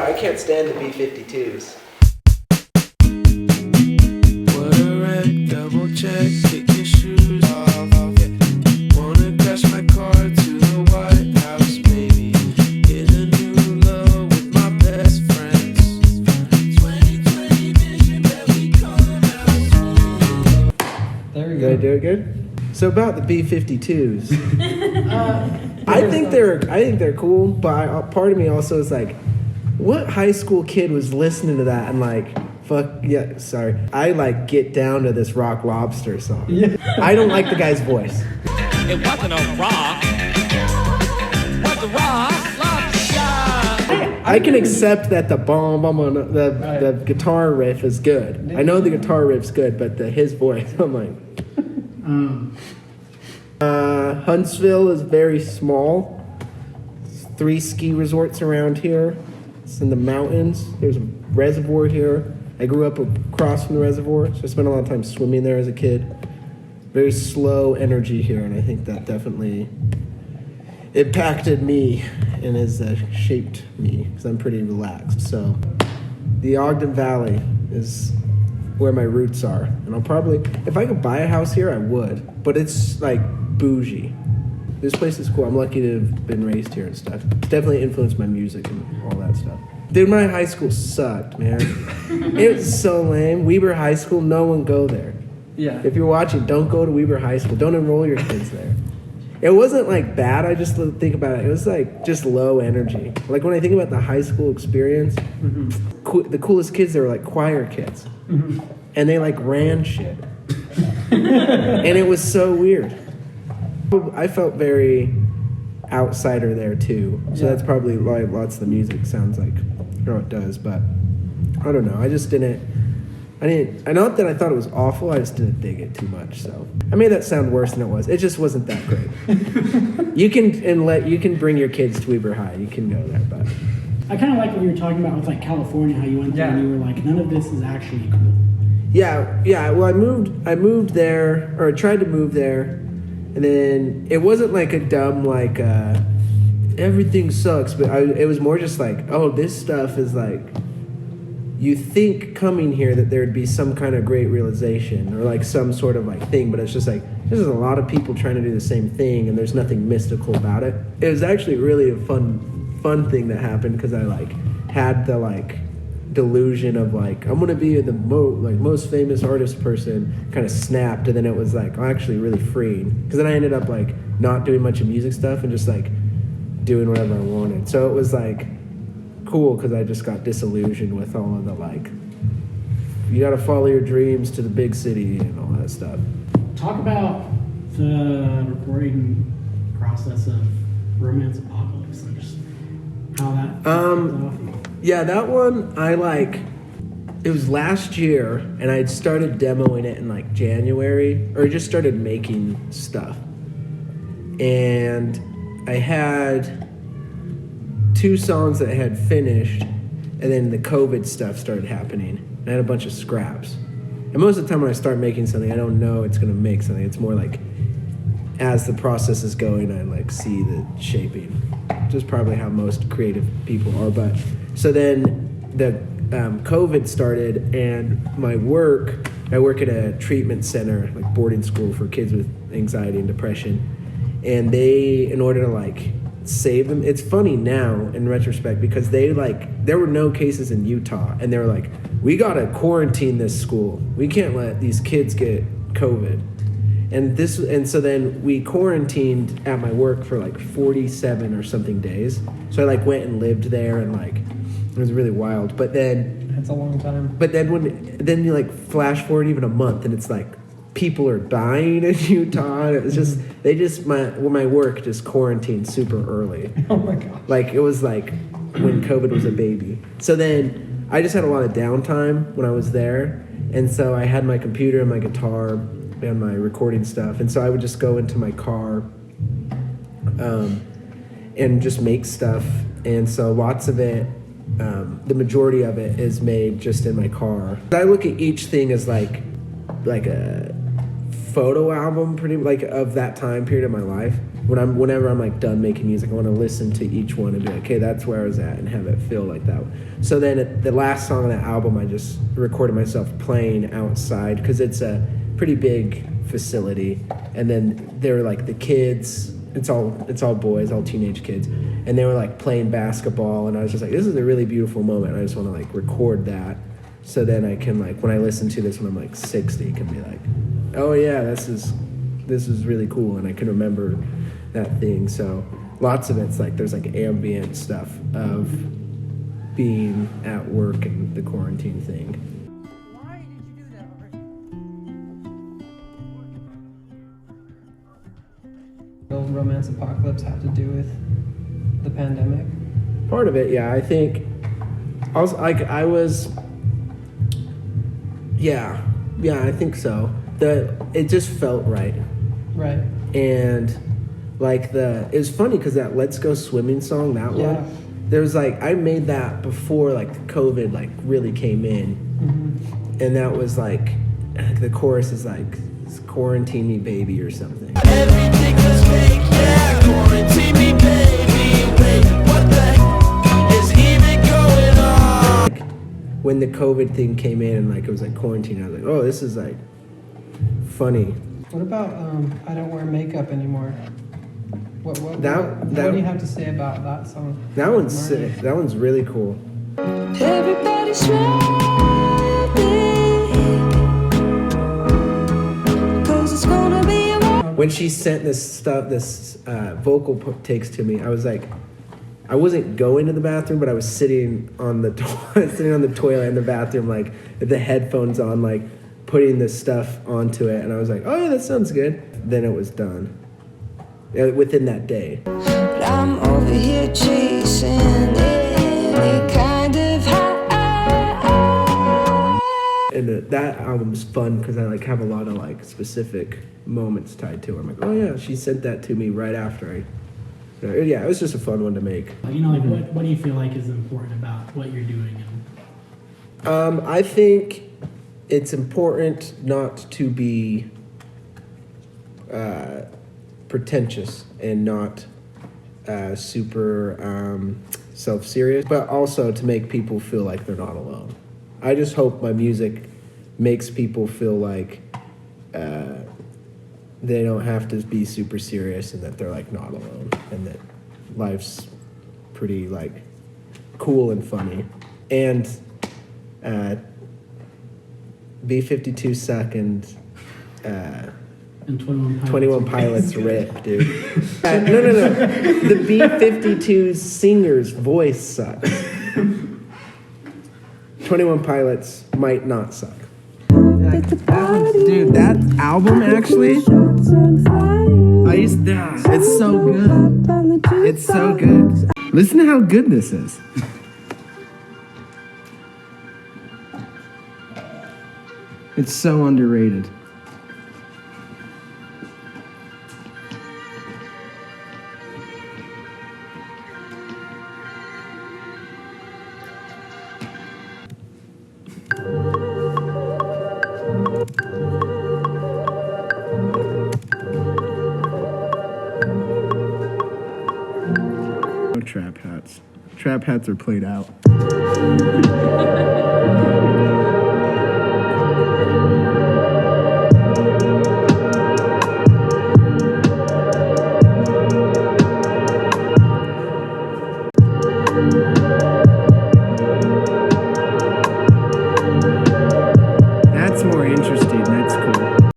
Yeah, I can't stand the B-52s. What a wreck, double check, kick your shoes off. Wanna crash my car to the White House, maybe. Hit a new low with my best friends. 2020 vision, that we come out. There we Did go. I do it good? So about the B-52s. I think they're cool, but part of me also is like, what high school kid was listening to that and like, I like get down to this Rock Lobster song. Yeah. I don't like the guy's voice. It wasn't a rock. What the rock? Lobster. I can accept that the the guitar riff is good. I know the guitar riff's good, but his voice, I'm like. Huntsville is very small. 3 ski resorts around here. It's in the mountains. There's a reservoir here. I grew up across from the reservoir, so I spent a lot of time swimming there as a kid. Very slow energy here, and I think that definitely impacted me and has shaped me because I'm pretty relaxed. So the Ogden Valley is where my roots are, and I'll probably, if I could buy a house here, I would, but it's like bougie. This place is cool. I'm lucky to have been raised here and stuff. It's definitely influenced my music and all that stuff. Dude, my high school sucked, man. It was so lame. Weber High School, no one go there. Yeah. If you're watching, don't go to Weber High School. Don't enroll your kids there. It wasn't like bad. I just think about it. It was like just low energy. Like when I think about the high school experience, the coolest kids, they were like choir kids. And they like ran shit. And it was so weird. I felt very outsider there too. So that's probably why lots of the music sounds like how it does. But I don't know. I not that I thought it was awful, I just didn't dig it too much. So I made that sound worse than it was. It just wasn't that great. You can bring your kids to Weber High. You can go there, but I kind of like what you were talking about with like California, how you went there and you were like, none of this is actually cool. Yeah. Well, I moved there, or I tried to move there, and then it wasn't like a dumb like everything sucks, but it was more just like, oh, this stuff is like. You think coming here that there'd be some kind of great realization or like some sort of like thing, but it's just like there's a lot of people trying to do the same thing and there's nothing mystical about it. It was actually really a fun thing that happened because I like had the like delusion of like I'm gonna be the most famous artist person kind of snapped, and then it was like actually really freeing because then I ended up like not doing much of music stuff and just like doing whatever I wanted. So it was like cool because I just got disillusioned with all of the like you got to follow your dreams to the big city and all that stuff. Talk about the recording process of Romance Apocalypse and just how that yeah, that one I like. It was last year and I'd started demoing it in like January, or just started making stuff, and I had 2 songs that I had finished, and then the COVID stuff started happening. And I had a bunch of scraps. And most of the time when I start making something, I don't know it's going to make something. It's more like as the process is going, I like see the shaping, which is probably how most creative people are. But so then the COVID started, and I work at a treatment center, like boarding school for kids with anxiety and depression. And they, in order to like save them, it's funny now in retrospect because they like there were no cases in Utah, and they were like, we gotta quarantine this school, we can't let these kids get COVID, and so then we quarantined at my work for like 47 or something days. So I like went and lived there, and like it was really wild. But then That's a long time. But then you like flash forward even a month, and it's like people are dying in Utah. It was just my work just quarantined super early. Oh my gosh. Like it was like when COVID was a baby. So then I just had a lot of downtime when I was there, and so I had my computer and my guitar and my recording stuff, and so I would just go into my car and just make stuff. And so lots of it, the majority of it is made just in my car. I look at each thing as like a photo album, pretty like of that time period of my life. whenever I'm like done making music, I want to listen to each one and be like, okay, that's where I was at, and have it feel like that. So then the last song on that album, I just recorded myself playing outside because it's a pretty big facility, and then there were like the kids. It's all boys, all teenage kids, and they were like playing basketball, and I was just like, this is a really beautiful moment. I just want to like record that, so then I can like when I listen to this when I'm like 60, can be like, oh yeah, this is really cool, and I can remember that thing. So lots of it's like there's like ambient stuff of being at work and the quarantine thing. Why did you do that already? Will Romance Apocalypse have to do with the pandemic? Part of it, yeah. I think I think so. It just felt right. Right. And like it was funny because that Let's Go Swimming song, that one, there was like, I made that before like COVID like really came in. Mm-hmm. And that was like, the chorus is like, quarantine me baby or something. Everything was fake, yeah. Quarantine me, baby. Wait, what the heck is even going on? Like, when the COVID thing came in and like it was like quarantine, I was like, oh, this is like funny. What about I Don't Wear Makeup Anymore? What do you have to say about that song? That one's sick. That one's really cool. Everybody's ready, 'cause it's gonna be a war. When she sent this vocal takes to me, I was like, I wasn't going to the bathroom, but I was sitting on the toilet in the bathroom, like with the headphones on, like putting this stuff onto it, and I was like, oh yeah, that sounds good. Then it was done within that day. But I'm over here chasing any kind of high. And that album's fun because I like have a lot of like specific moments tied to it. I'm like, oh yeah, she sent that to me right after yeah, it was just a fun one to make. You know, like what do you feel like is important about what you're doing? I think it's important not to be pretentious and not super self-serious, but also to make people feel like they're not alone. I just hope my music makes people feel like they don't have to be super serious and that they're like not alone and that life's pretty like cool and funny. And B-52 suck and 21 Pilots rip, dude. No. The B-52 singer's voice sucks. 21 Pilots might not suck. Dude, that album actually, it's so good. It's so good. Listen to how good this is. It's so underrated. No trap hats. Trap hats are played out. That's more interesting. That's cool.